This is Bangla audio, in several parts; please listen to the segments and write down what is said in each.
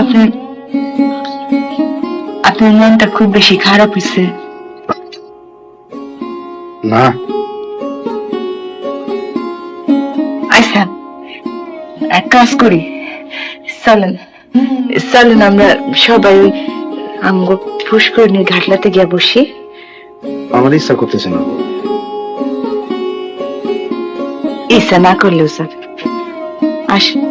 আপনার আপনার মনটা খুব বেশি খারাপ হয়েছে। না, আচ্ছা, এক কাজ করি, চলেন চলেন আমরা সবাই ওই আমগো পুষ্করিণীর ঘাটলাতে গিয়া বসি। আমার ইচ্ছা করতেছে না। ইচ্ছা না করলেও স্যার আসুন।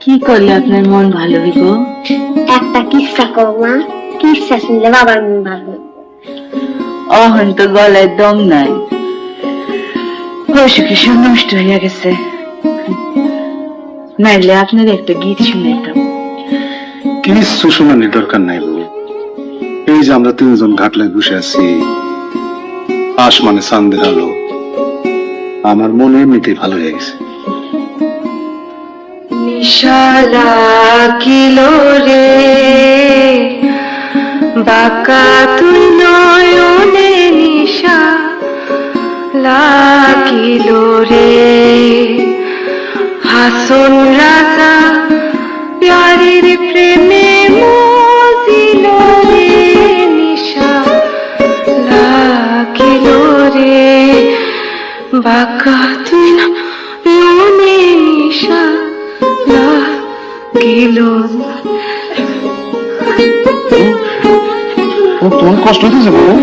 কি করলে আপনার মন ভালো হইব? একটা কিস্সা কও মা, কিস্সা শুনলে বাবার মন ভালো। অহন তো গলায় দম নাই, অসুখ সব নষ্ট হইয়া গেছে। নাইলে আপনার একটা গীত শুনাইতাম। কিছু শোনানোর দরকার নাই বউ। এই যে আমরা তিনজন ঘাটলায় বসে আছি, আসমানে চাঁদের আলো, আমার মনে এমনিতেই ভালো হয়ে গেছে। নিশালা কিলো রে বাঁকা তুই নয়নে, নিশা লাগিলো রে হাসন রাজা প্যারির প্রেমে মজিল রে, নিশা লাগিলো রে বাঁকা তুই নয়নে, নিশা লাগিলো। তোমার কষ্ট হইতেছে বউ?